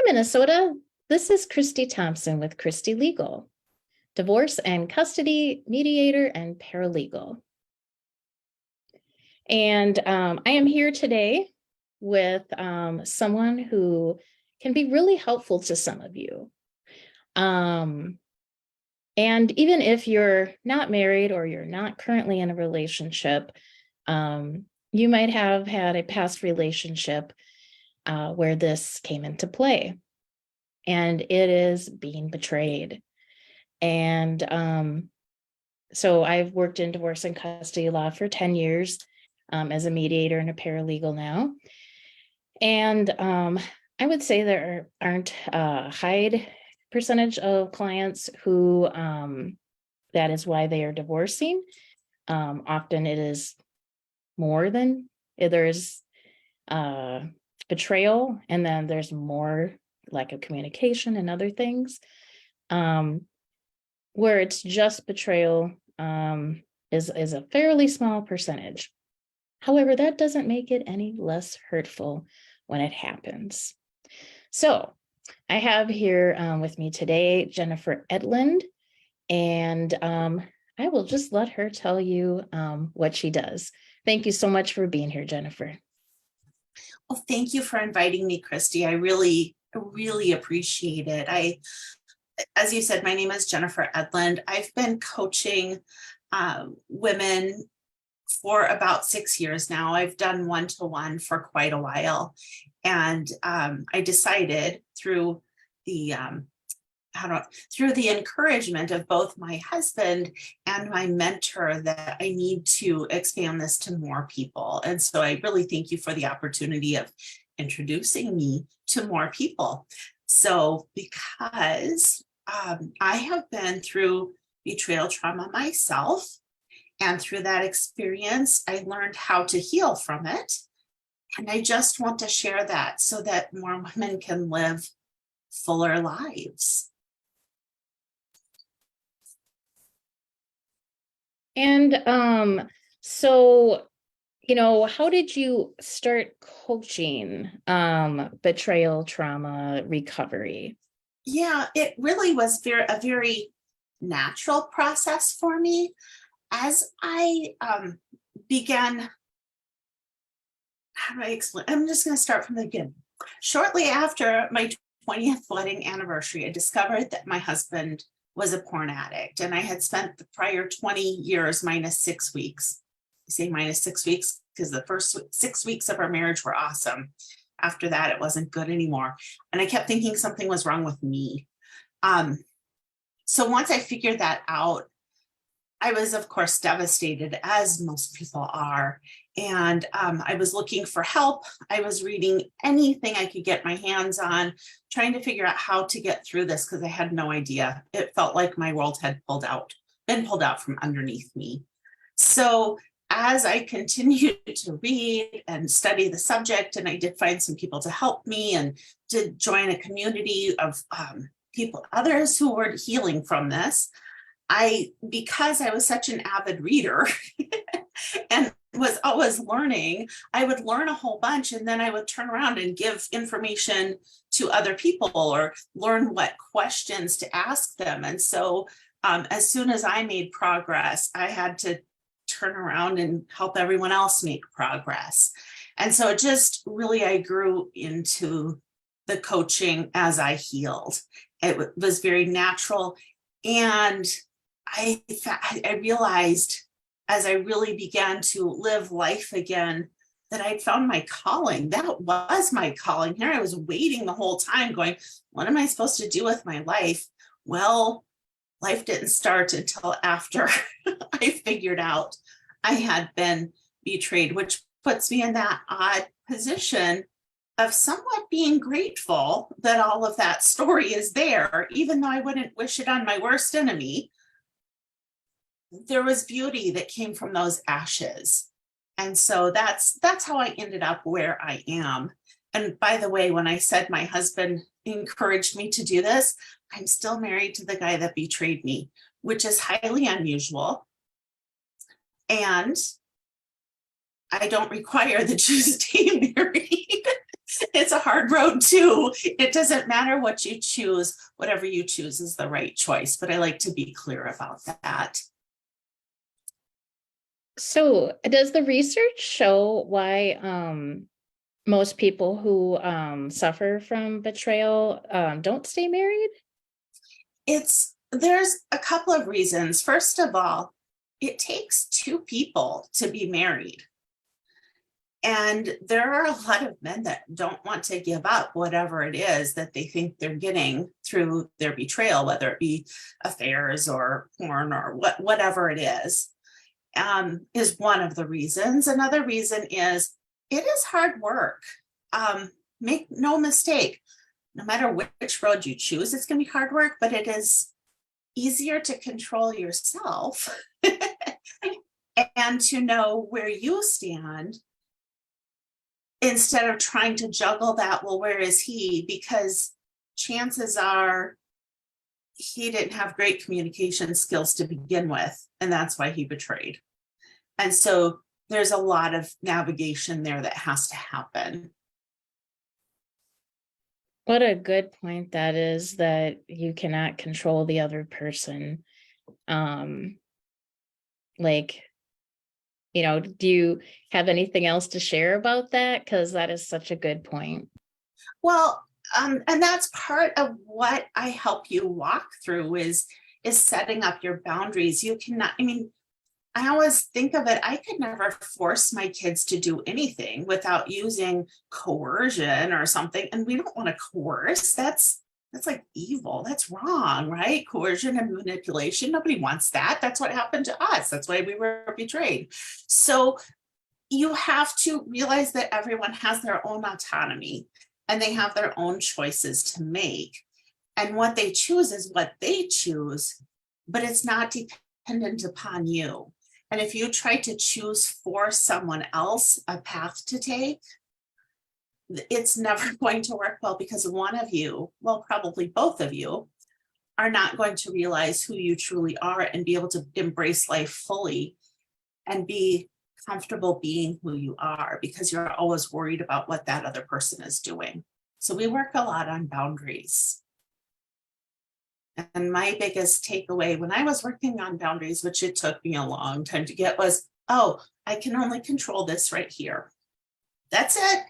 Minnesota. This is Christy Thompson with Christy Legal, divorce and custody mediator and paralegal. And I am here today with someone who can be really helpful to some of you. And even if you're not married or you're not currently in a relationship, you might have had a past relationship where this came into play. And it is being betrayed. And so I've worked in divorce and custody law for 10 years as a mediator and a paralegal now. And I would say there aren't a high percentage of clients who that is why they are divorcing. Often it is more than there's betrayal, and then there's more lack of communication and other things. Where it's just betrayal is a fairly small percentage. However, that doesn't make it any less hurtful when it happens. So I have here with me today Jennifer Edlund, and I will just let her tell you what she does. Thank you so much for being here, Jennifer. Well, thank you for inviting me, Christy. I really appreciate it. As you said, my name is Jennifer Edlund. I've been coaching women for about 6 years now. I've done one-to-one for quite a while. And I decided through the encouragement of both my husband and my mentor that I need to expand this to more people. And so I really thank you for the opportunity of introducing me to more people. So because I have been through betrayal trauma myself, and through that experience, I learned how to heal from it. And I just want to share that so that more women can live fuller lives. And so, how did you start coaching betrayal trauma recovery? Yeah, it really was a very natural process for me. As I began, how do I explain? I'm just going to start from the beginning. Shortly after my 20th wedding anniversary, I discovered that my husband was a porn addict, and I had spent the prior 20 years minus 6 weeks. I say minus 6 weeks because the first 6 weeks of our marriage were awesome. After that, it wasn't good anymore. And I kept thinking something was wrong with me. So once I figured that out, I was, of course, devastated, as most people are. And I was looking for help. I was reading anything I could get my hands on, trying to figure out how to get through this because I had no idea. It felt like my world had been pulled out from underneath me. So as I continued to read and study the subject, and I did find some people to help me and did join a community of others who were healing from this, because I was such an avid reader and was always learning, I would learn a whole bunch, and then I would turn around and give information to other people or learn what questions to ask them. And so as soon as I made progress, I had to turn around and help everyone else make progress. And so it just really, I grew into the coaching as I healed. It was very natural. And I realized as I really began to live life again that I'd found my calling. That was my calling. Here I was waiting the whole time going, what am I supposed to do with my life? Well, life didn't start until after I figured out I had been betrayed, which puts me in that odd position of somewhat being grateful that all of that story is there, even though I wouldn't wish it on my worst enemy. There was beauty that came from those ashes. And so that's how I ended up where I am. And by the way, when I said my husband encouraged me to do this, I'm still married to the guy that betrayed me, which is highly unusual. And I don't require the Jews to stay married. it's a hard road too. It doesn't matter what you choose, whatever you choose is the right choice, but I like to be clear about that. So does the research show why most people who suffer from betrayal don't stay married? There's a couple of reasons. First of all, it takes two people to be married. And there are a lot of men that don't want to give up whatever it is that they think they're getting through their betrayal, whether it be affairs or porn or whatever it is one of the reasons. Another reason is it is hard work. Make no mistake, no matter which road you choose, it's going to be hard work, but it is easier to control yourself and to know where you stand instead of trying to juggle that. Well, where is he? Because chances are he didn't have great communication skills to begin with, and that's why he betrayed. And so there's a lot of navigation there that has to happen. What a good point that is, that you cannot control the other person. Like, do you have anything else to share about that? Because that is such a good point. Well, and that's part of what I help you walk through is setting up your boundaries. You cannot, I always think of it, I could never force my kids to do anything without using coercion or something. And we don't want to coerce. That's like evil. That's wrong, right? Coercion and manipulation. Nobody wants that. That's what happened to us. That's why we were betrayed. So you have to realize that everyone has their own autonomy and they have their own choices to make. And what they choose is what they choose, but it's not dependent upon you. And if you try to choose for someone else a path to take, it's never going to work well, because one of you, well, probably both of you, are not going to realize who you truly are and be able to embrace life fully and be comfortable being who you are, because you're always worried about what that other person is doing. So we work a lot on boundaries. And my biggest takeaway when I was working on boundaries, which it took me a long time to get, was, oh, I can only control this right here. That's it.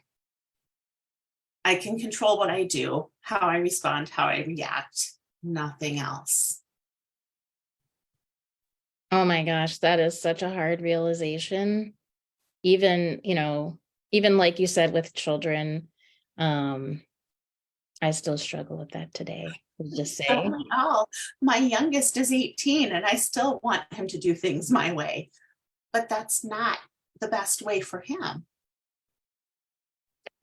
I can control what I do, how I respond, how I react, nothing else. Oh my gosh, that is such a hard realization. Even, even like you said with children, I still struggle with that today. Just say. Oh, my youngest is 18 and I still want him to do things my way, but that's not the best way for him.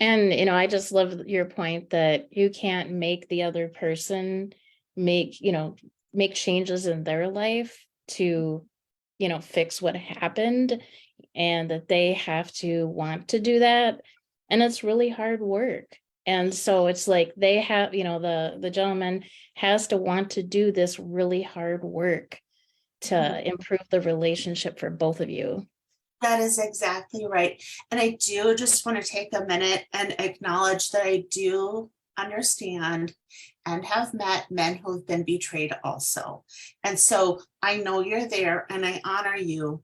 And, I just love your point that you can't make the other person make changes in their life to, fix what happened, and that they have to want to do that. And it's really hard work. And so it's like they have, the gentleman has to want to do this really hard work to improve the relationship for both of you. That is exactly right. And I do just want to take a minute and acknowledge that I do understand and have met men who've been betrayed also. And so I know you're there and I honor you.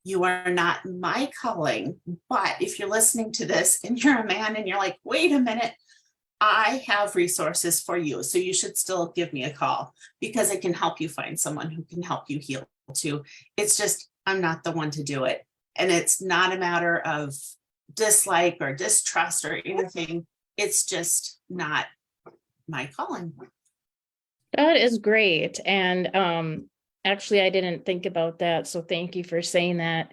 You are not my calling, but if you're listening to this and you're a man and you're like, wait a minute, I have resources for you. So you should still give me a call, because I can help you find someone who can help you heal too. It's just, I'm not the one to do it. And it's not a matter of dislike or distrust or anything. It's just not my calling. That is great. And actually I didn't think about that. So thank you for saying that.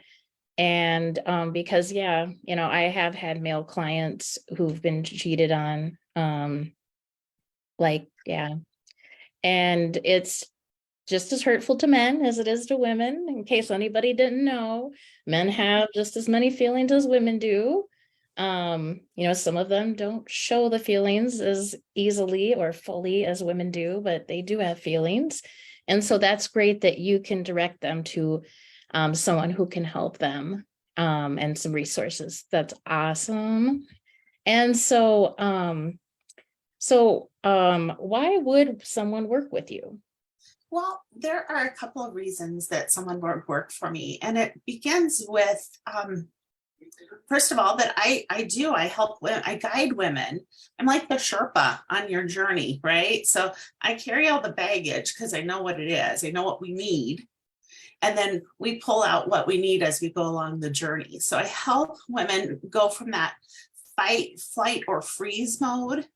And because I have had male clients who've been cheated on. And it's just as hurtful to men as it is to women. In case anybody didn't know, men have just as many feelings as women do. Some of them don't show the feelings as easily or fully as women do, but they do have feelings. And so that's great that you can direct them to someone who can help them, and some resources. That's awesome. And why would someone work with you? Well, there are a couple of reasons that someone would work for me. And it begins with, first of all, that I help women, I guide women. I'm like the Sherpa on your journey, right? So I carry all the baggage because I know what it is. I know what we need. And then we pull out what we need as we go along the journey. So I help women go from that fight, flight, or freeze mode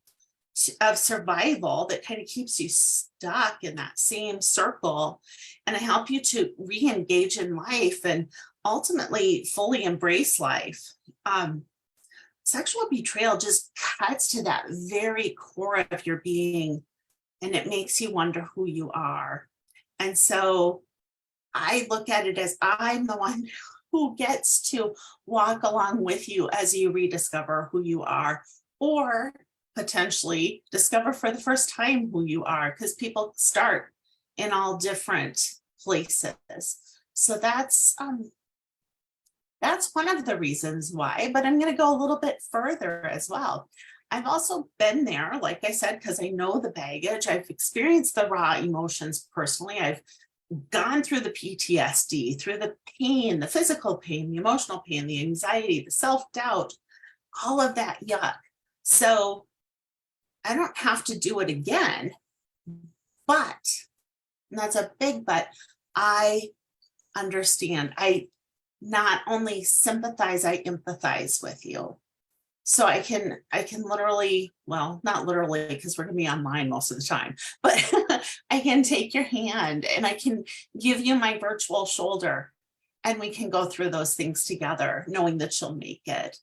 of survival that kind of keeps you stuck in that same circle. And I help you to re-engage in life and ultimately fully embrace life. Sexual betrayal just cuts to that very core of your being, and it makes you wonder who you are. And so I look at it as I'm the one who gets to walk along with you as you rediscover who you are, or potentially discover for the first time who you are, because people start in all different places. So that's one of the reasons why, but I'm going to go a little bit further as well. I've also been there, like I said, because I know the baggage. I've experienced the raw emotions personally. I've gone through the PTSD, through the pain, the physical pain, the emotional pain, the anxiety, the self-doubt, all of that yuck. So I don't have to do it again, but, and that's a big but, I understand. I not only sympathize, I empathize with you. So I can literally, well, not literally, because we're gonna be online most of the time, but I can take your hand and I can give you my virtual shoulder, and we can go through those things together, knowing that you'll make it.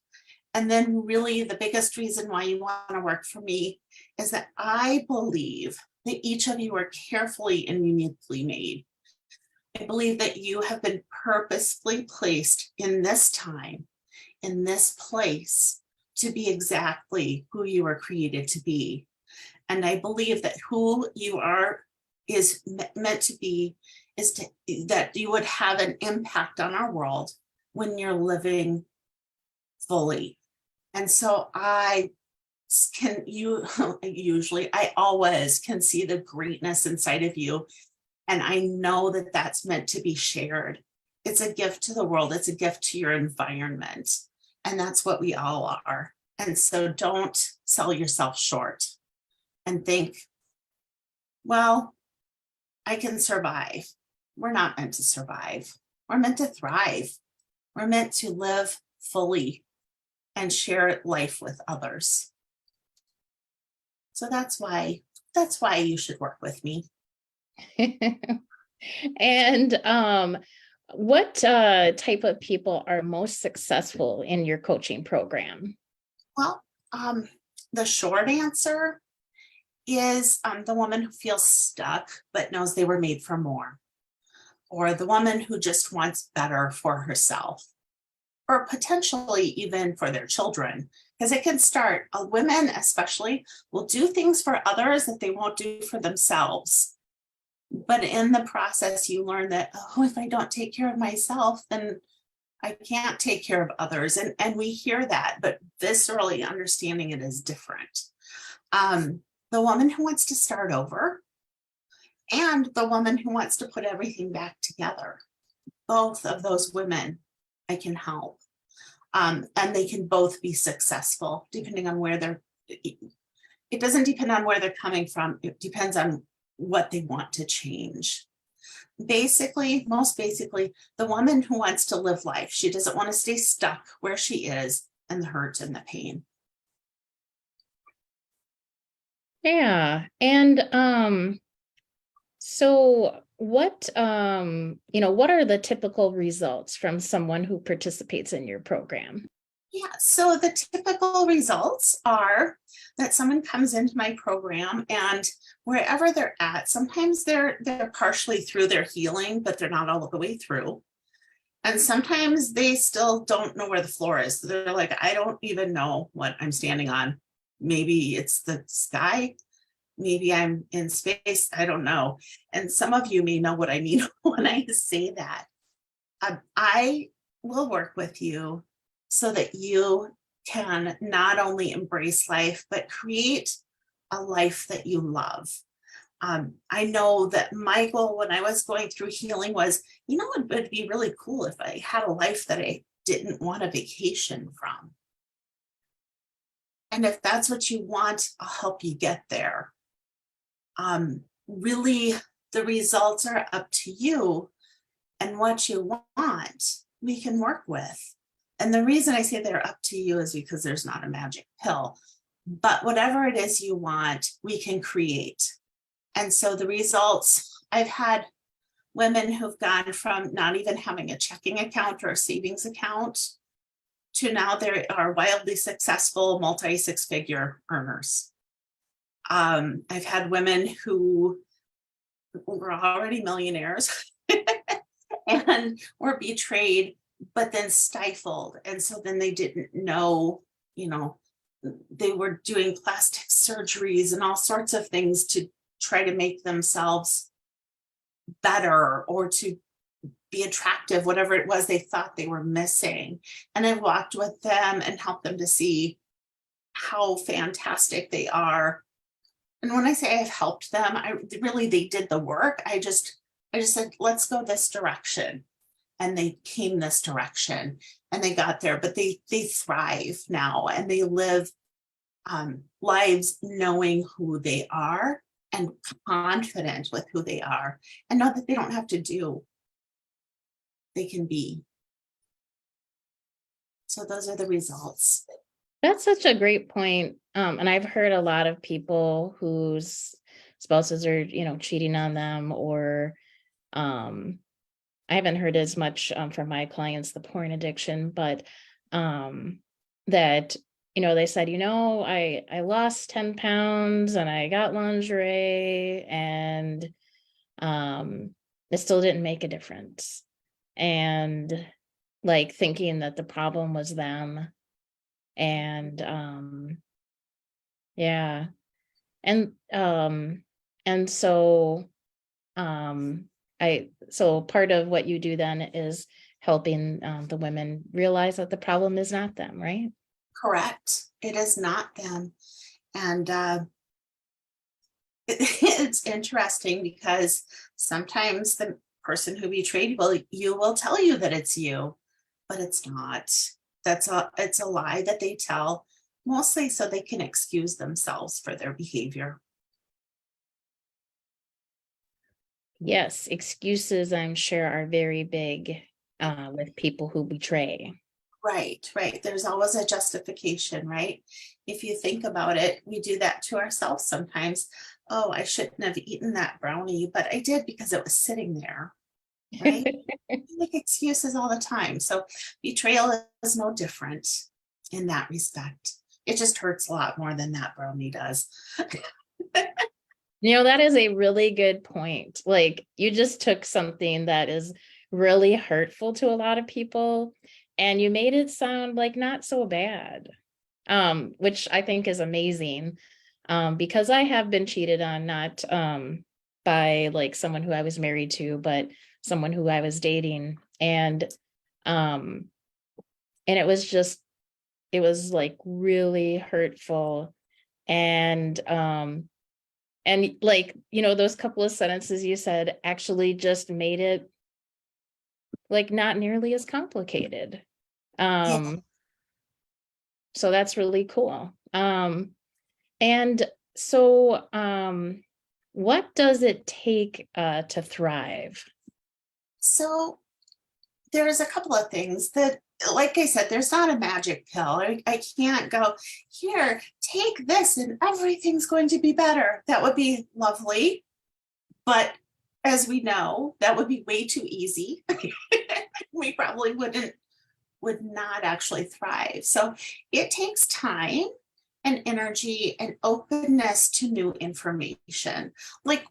And then really the biggest reason why you want to work for me is that I believe that each of you are carefully and uniquely made. I believe that you have been purposefully placed in this time, in this place, to be exactly who you were created to be. And I believe that who you are is meant to be, that you would have an impact on our world when you're living fully. And so I always can see the greatness inside of you. And I know that that's meant to be shared. It's a gift to the world. It's a gift to your environment. And that's what we all are. And so don't sell yourself short and think, well, I can survive. We're not meant to survive. We're meant to thrive. We're meant to live fully and share life with others. So that's why you should work with me. And what type of people are most successful in your coaching program? Well, the short answer is the woman who feels stuck but knows they were made for more, or the woman who just wants better for herself, or potentially even for their children, because it can start, women especially will do things for others that they won't do for themselves. But in the process, you learn that, oh, if I don't take care of myself, then I can't take care of others. And we hear that, but viscerally understanding it is different. The woman who wants to start over and the woman who wants to put everything back together, both of those women I can help. And they can both be successful depending on where it doesn't depend on where they're coming from. It depends on what they want to change. Most basically, the woman who wants to live life. She doesn't want to stay stuck where she is and the hurt and the pain. Yeah. And so what what are the typical results from someone who participates in your program? Yeah, so the typical results are that someone comes into my program, and wherever they're at, sometimes they're partially through their healing, but they're not all the way through. And sometimes they still don't know where the floor is. They're like, I don't even know what I'm standing on. Maybe it's the sky. Maybe I'm in space. I don't know. And some of you may know what I mean when I say that. I will work with you so that you can not only embrace life, but create a life that you love. I know that my goal when I was going through healing was, it would be really cool if I had a life that I didn't want a vacation from. And if that's what you want, I'll help you get there. Really, the results are up to you, and what you want, we can work with. And the reason I say they're up to you is because there's not a magic pill, but whatever it is you want, we can create. And so the results, I've had women who've gone from not even having a checking account or a savings account to now they are wildly successful multi-six-figure earners. I've had women who were already millionaires and were betrayed, but then stifled. And so then they didn't know, they were doing plastic surgeries and all sorts of things to try to make themselves better or to be attractive, whatever it was they thought they were missing. And I walked with them and helped them to see how fantastic they are. And when I say I've helped them, they did the work. I just said, let's go this direction. And they came this direction and they got there, but they thrive now and they live lives knowing who they are and confident with who they are and know that they don't have to do, they can be. So those are the results. That's such a great point. And I've heard a lot of people whose spouses are, cheating on them, or I haven't heard as much from my clients, the porn addiction, but that, they said, I lost 10 pounds and I got lingerie and it still didn't make a difference. And like thinking that the problem was them. And yeah. And so so part of what you do then is helping the women realize that the problem is not them, right? Correct. It is not them. And it's interesting because sometimes the person who betrayed you will tell you that it's you, but it's not. It's a lie that they tell, mostly so they can excuse themselves for their behavior. Yes, excuses, I'm sure, are very big with people who betray. Right. There's always a justification, right? If you think about it, we do that to ourselves sometimes. Oh, I shouldn't have eaten that brownie, but I did because it was sitting there, right? We make excuses all the time. So betrayal is no different in that respect. It just hurts a lot more than that brownie does. That is a really good point. Like, you just took something that is really hurtful to a lot of people and you made it sound like not so bad, which I think is amazing, because I have been cheated on, not by like someone who I was married to, but someone who I was dating. And it was like really hurtful. And like, those couple of sentences you said actually just made it like not nearly as complicated. Yeah. So that's really cool. And so what does it take to thrive? So there's a couple of things that, like I said, there's not a magic pill. I can't go, here, take this and everything's going to be better. That would be lovely. But as we know, that would be way too easy. We probably would not actually thrive. So it takes time and energy and openness to new information. Like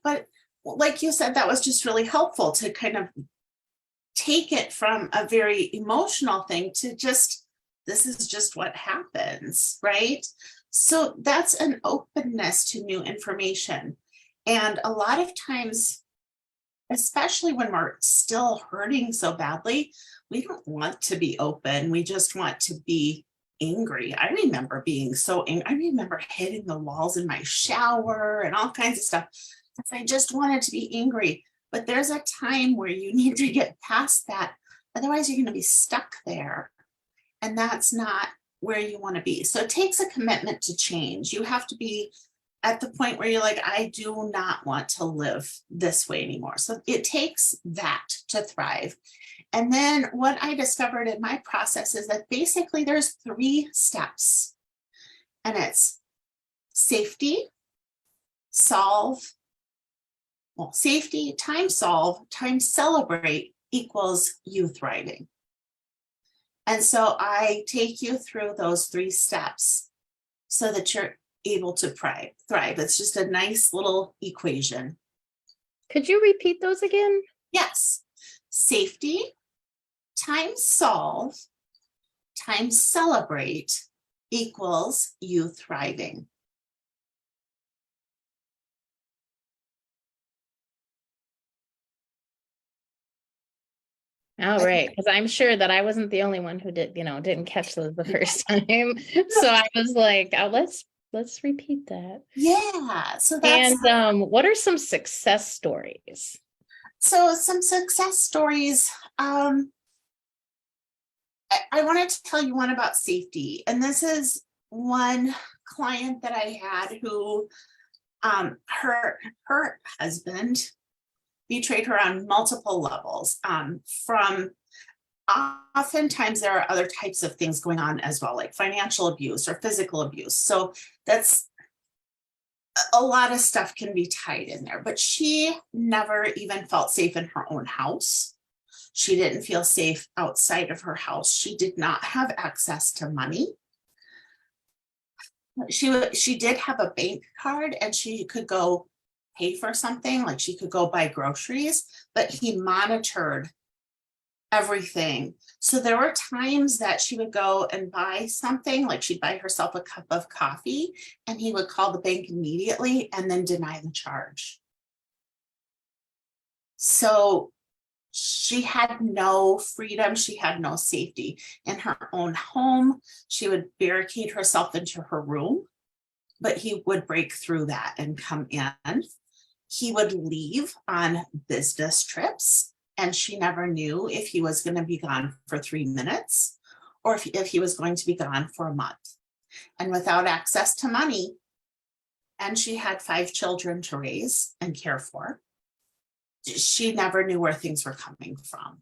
you said, that was just really helpful to kind of take it from a very emotional thing to just, this is just what happens, right? So that's an openness to new information. And a lot of times, especially when we're still hurting so badly, we don't want to be open. We just want to be angry. I remember being so angry. I remember hitting the walls in my shower and all kinds of stuff. I just wanted to be angry. But there's a time where you need to get past that. Otherwise, you're going to be stuck there. And that's not where you want to be. So it takes a commitment to change. You have to be at the point where you're like, I do not want to live this way anymore. So it takes that to thrive. And then what I discovered in my process is that basically there's 3 steps. And it's safety, solve, well, safety times solve times celebrate equals you thriving. And so I take you through those 3 steps so that you're able to thrive. It's just a nice little equation. Could you repeat those again? Yes. Safety times solve times celebrate equals you thriving. All right, because I'm sure that I wasn't the only one who didn't catch those the first time. So I was like, oh, let's repeat that. Yeah. So that's what are some success stories? so some success stories. I wanted to tell you one about safety, and this is one client that I had who her husband betrayed her on multiple levels. From oftentimes there are other types of things going on as well, like financial abuse or physical abuse. So that's a lot of stuff can be tied in there, but she never even felt safe in her own house. She didn't feel safe outside of her house. She did not have access to money. She did have a bank card and she could go pay for something, like she could go buy groceries, but he monitored everything. So there were times that she would go and buy something, like she'd buy herself a cup of coffee, and he would call the bank immediately and then deny the charge. So she had no freedom. She had no safety in her own home. She would barricade herself into her room, but he would break through that and come in. He would leave on business trips, and she never knew if he was going to be gone for 3 minutes or if he was going to be gone for a month. And without access to money, and she had 5 children to raise and care for, she never knew where things were coming from.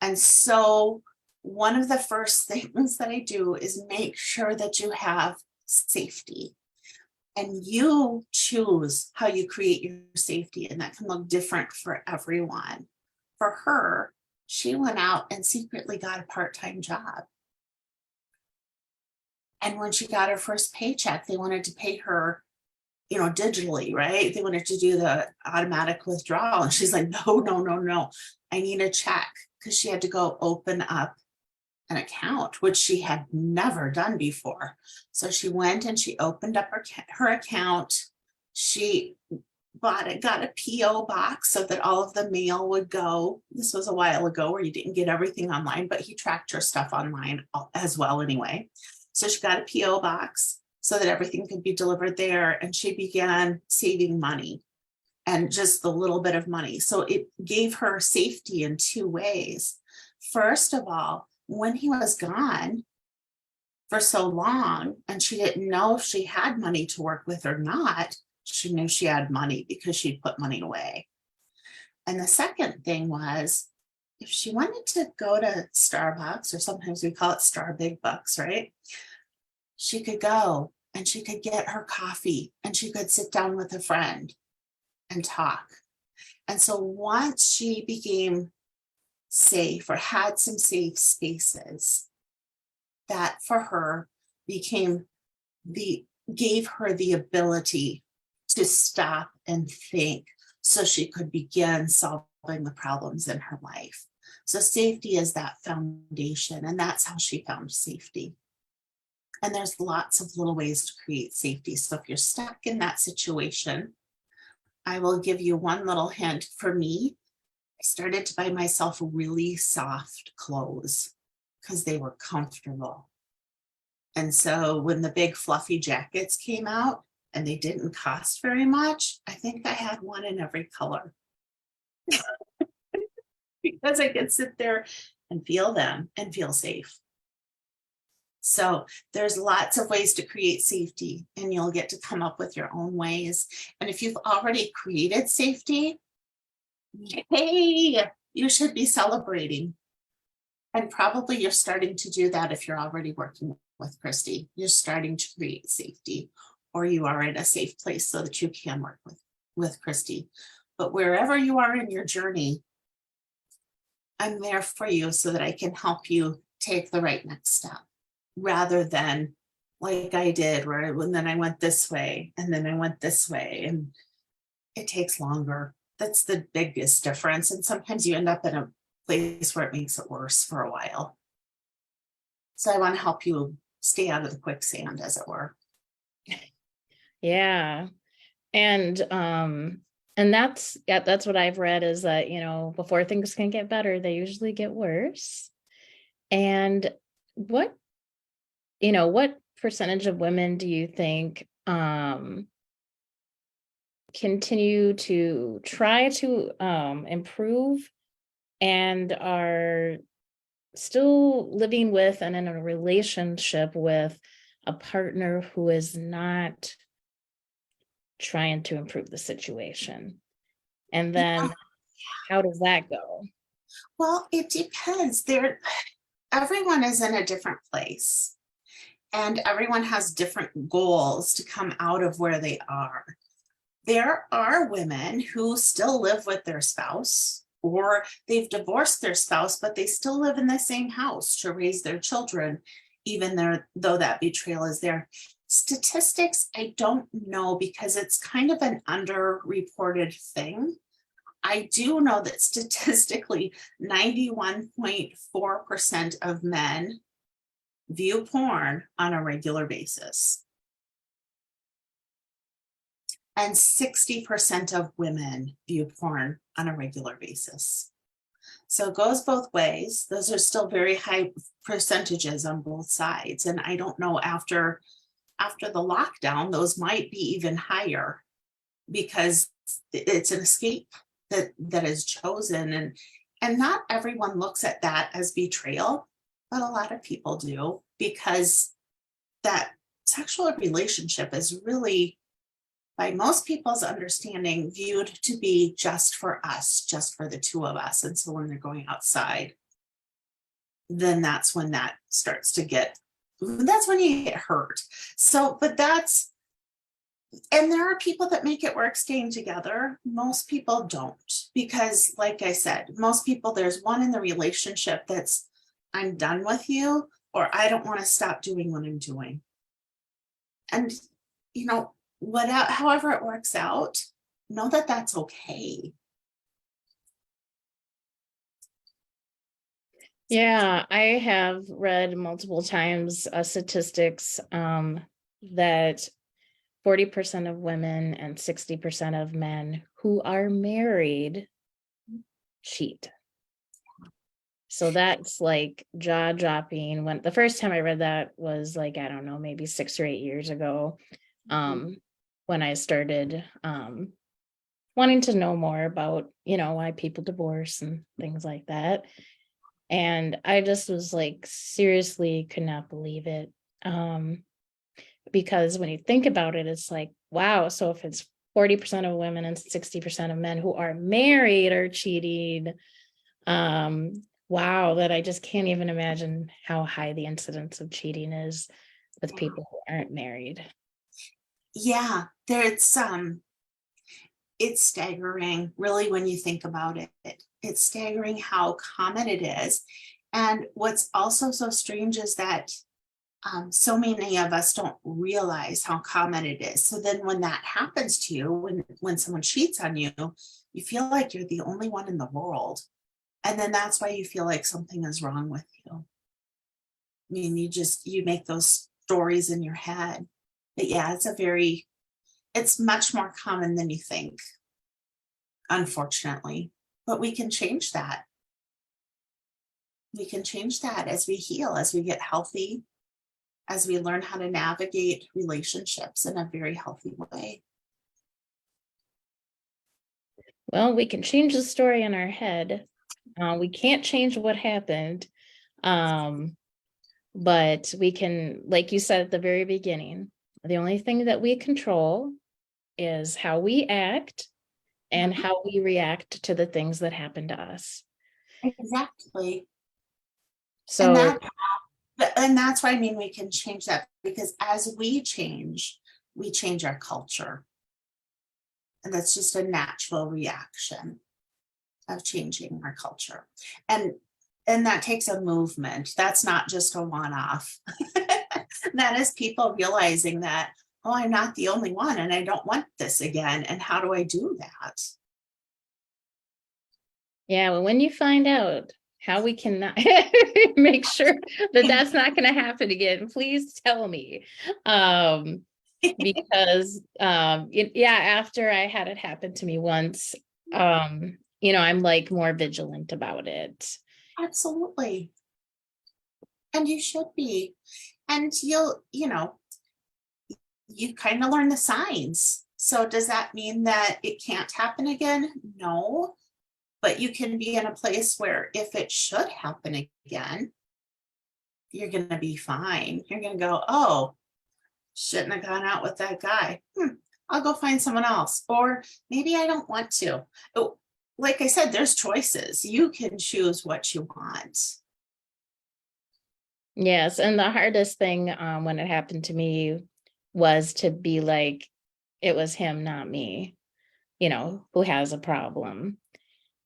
And so one of the first things that I do is make sure that you have safety. And you choose how you create your safety, and that can look different for everyone. For her, she went out and secretly got a part-time job. And when she got her first paycheck, they wanted to pay her, digitally, right? They wanted to do the automatic withdrawal. And she's like, no. I need a check, because she had to go open up an account, which she had never done before. So she went and she opened up her account. She got a PO box so that all of the mail would go. This was a while ago where you didn't get everything online, but he tracked her stuff online as well anyway. So she got a PO box so that everything could be delivered there. And she began saving money, and just the little bit of money. So it gave her safety in 2 ways. First of all, when he was gone for so long and she didn't know if she had money to work with or not, she knew she had money because she'd put money away. And the second thing was, if she wanted to go to Starbucks, or sometimes we call it Star Big Bucks, right? She could go and she could get her coffee and she could sit down with a friend and talk. And so once she became safe or had some safe spaces, that for her gave her the ability to stop and think, so she could begin solving the problems in her life. So safety is that foundation, and that's how she found safety. And there's lots of little ways to create safety. So if you're stuck in that situation, I will give you one little hint. For me, I started to buy myself really soft clothes because they were comfortable. And so when the big fluffy jackets came out and they didn't cost very much, I think I had one in every color because I could sit there and feel them and feel safe. So there's lots of ways to create safety, and you'll get to come up with your own ways. And if you've already created safety, hey, you should be celebrating. And probably you're starting to do that if you're already working with Christy. You're starting to create safety, or you are in a safe place so that you can work with Christy. But wherever you are in your journey, I'm there for you so that I can help you take the right next step, rather than like I did, where and then I went this way and then I went this way, and it takes longer. That's the biggest difference. And sometimes you end up in a place where it makes it worse for a while. So I want to help you stay out of the quicksand, as it were. Yeah. And that's what I've read, is that, before things can get better, they usually get worse. And what percentage of women do you think continue to try to improve and are still living with and in a relationship with a partner who is not trying to improve the situation? And then how does that go? Well, it depends. Everyone is in a different place, and everyone has different goals to come out of where they are. There are women who still live with their spouse, or they've divorced their spouse, but they still live in the same house to raise their children, even though that betrayal is there. Statistics, I don't know, because it's kind of an underreported thing. I do know that statistically 91.4% of men view porn on a regular basis, and 60% of women view porn on a regular basis. So it goes both ways. Those are still very high percentages on both sides. And I don't know, after the lockdown, those might be even higher, because it's an escape that is chosen. And not everyone looks at that as betrayal, but a lot of people do, because that sexual relationship is really, by most people's understanding, viewed to be just for us, just for the two of us. And so when they're going outside, then that's when that starts to that's when you get hurt. So, and there are people that make it work staying together. Most people don't, because like I said, most people, there's one in the relationship that's, I'm done with you, or I don't want to stop doing what I'm doing. And, however it works out, know that that's okay. Yeah, I have read multiple times statistics that 40% of women and 60% of men who are married cheat. So that's like jaw-dropping. When the first time I read that was like, I don't know, maybe 6 or 8 years ago, when I started wanting to know more about, why people divorce and things like that. And I just was like, seriously could not believe it. Because when you think about it, it's like, wow, so if it's 40% of women and 60% of men who are married are cheating, wow, that I just can't even imagine how high the incidence of cheating is with people who aren't married. Yeah, it's staggering, really, when you think about it. It's staggering how common it is. And what's also so strange is that so many of us don't realize how common it is. So then when that happens to you, when someone cheats on you, you feel like you're the only one in the world. And then that's why you feel like something is wrong with you. I mean, you make those stories in your head. But yeah, it's much more common than you think, unfortunately. But we can change that. We can change that as we heal, as we get healthy, as we learn how to navigate relationships in a very healthy way. Well, we can change the story in our head. We can't change what happened. But we can, like you said at the very beginning, the only thing that we control is how we act and how we react to the things that happen to us. Exactly. So, And that's why I mean we can change that, because as we change our culture. And that's just a natural reaction of changing our culture. And that takes a movement. That's not just a one-off. That is people realizing that, oh, I'm not the only one and I don't want this again. And how do I do that? yeah, well, when you find out how we can make sure that that's not going to happen again, please tell me. Because after I had it happen to me once, I'm like more vigilant about it. Absolutely. And you should be. And you kind of learn the signs. So does that mean that it can't happen again? No. But you can be in a place where if it should happen again, you're going to be fine. You're going to go, oh, shouldn't have gone out with that guy. I'll go find someone else. Or maybe I don't want to. Oh, like I said, there's choices. You can choose what you want. Yes. And the hardest thing when it happened to me was to be like, it was him, not me, who has a problem.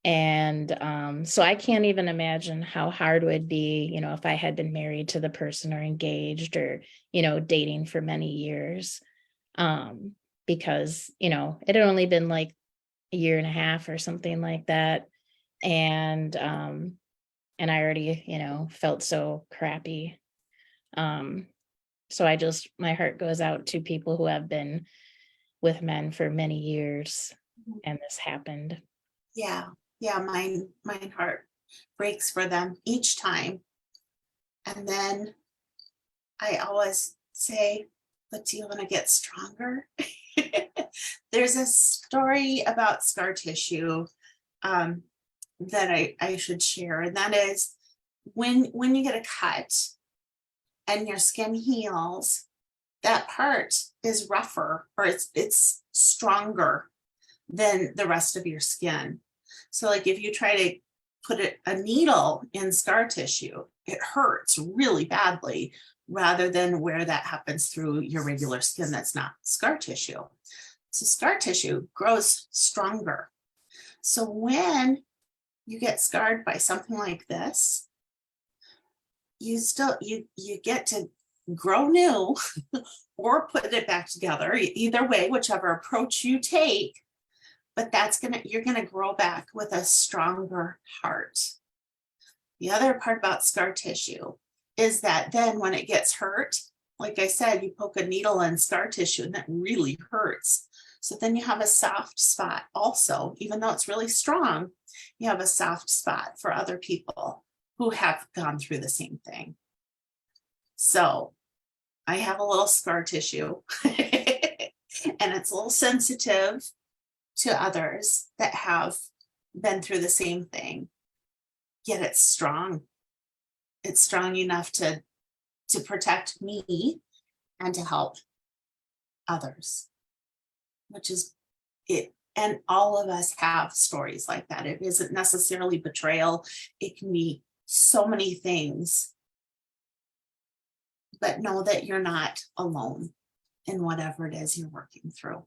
And so I can't even imagine how hard it would be, if I had been married to the person or engaged or, dating for many years. Because, it had only been like a year and a half or something like that. And I already, felt so crappy. So my heart goes out to people who have been with men for many years and this happened. Yeah. Yeah. Mine heart breaks for them each time. And then I always say, but do you want to get stronger? There's a story about scar tissue that I should share. And that is when you get a cut and your skin heals, that part is rougher or it's stronger than the rest of your skin. So like if you try to put a needle in scar tissue, it hurts really badly rather than where that happens through your regular skin that's not scar tissue. So scar tissue grows stronger. So when you get scarred by something like this, you get to grow new or put it back together. Either way, whichever approach you take, but you're gonna grow back with a stronger heart. The other part about scar tissue is that then when it gets hurt, like I said, you poke a needle in scar tissue and that really hurts. So then you have a soft spot also, even though it's really strong, you have a soft spot for other people who have gone through the same thing. So I have a little scar tissue and it's a little sensitive to others that have been through the same thing, yet it's strong. It's strong enough to protect me and to help others, which is it. And all of us have stories like that. It isn't necessarily betrayal. It can be so many things, but know that you're not alone in whatever it is you're working through.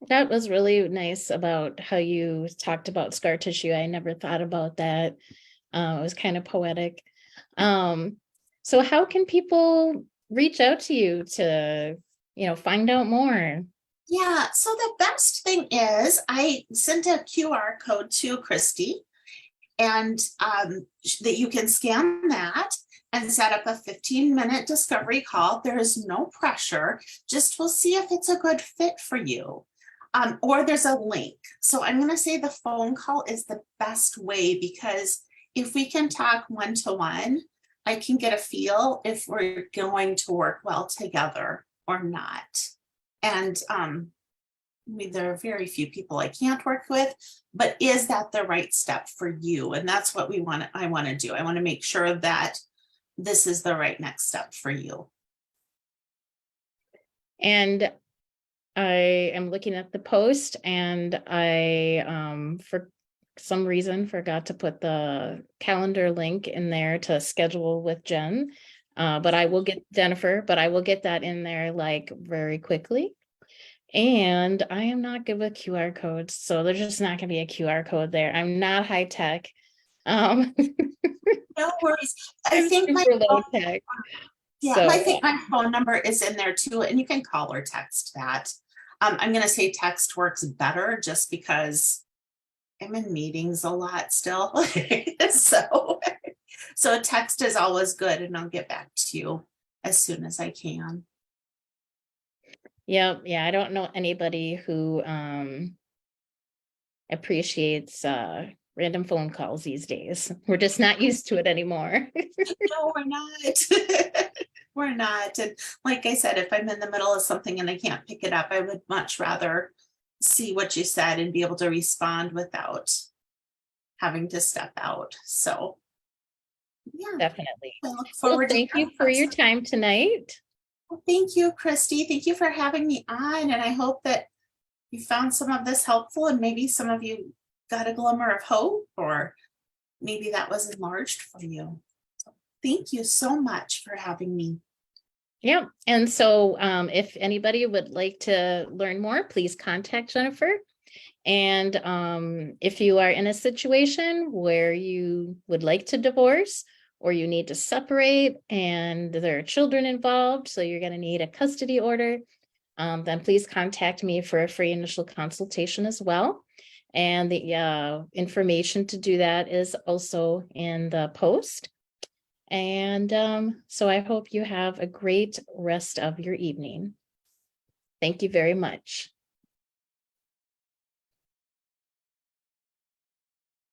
That was really nice about how you talked about scar tissue. I never thought about that. It was kind of poetic. So how can people reach out to you to, find out more? Yeah, so the best thing is I sent a QR code to Christy and that you can scan that and set up a 15-minute discovery call. There is no pressure, just we'll see if it's a good fit for you. Or there's a link. So I'm going to say the phone call is the best way because if we can talk one-to-one, I can get a feel if we're going to work well together or not. And I mean, there are very few people I can't work with, but is that the right step for you? And that's what I want to do. I want to make sure that this is the right next step for you. And I am looking at the post, and I for some reason forgot to put the calendar link in there to schedule with Jen. But I will get Jennifer, but I will get that in there like very quickly. And I am not good with QR codes, so there's just not gonna be a QR code there. I'm not high tech. Um, No worries. I I'm think super low tech. I So think my phone number is in there too, and you can call or text that. I'm gonna say text works better just because I'm in meetings a lot still. So text is always good, and I'll get back to you as soon as I can. yeah, I don't know anybody who appreciates random phone calls these days. We're just not used to it anymore. No, we're not. We're not. And like I said, if I'm in the middle of something and I can't pick it up, I would much rather see what you said and be able to respond without having to step out. So yeah, Definitely. I look Well, forward to thank you hearing for from your some. time tonight. Well, thank you, Christy. Thank you for having me on. And I hope that you found some of this helpful, and maybe some of you got a glimmer of hope, or maybe that was enlarged for you. So thank you so much for having me. Yeah. And so if anybody would like to learn more, please contact Jennifer. And if you are in a situation where you would like to divorce, or you need to separate and there are children involved, so you're going to need a custody order, then please contact me for a free initial consultation as well. And the information to do that is also in the post. And so I hope you have a great rest of your evening. Thank you very much.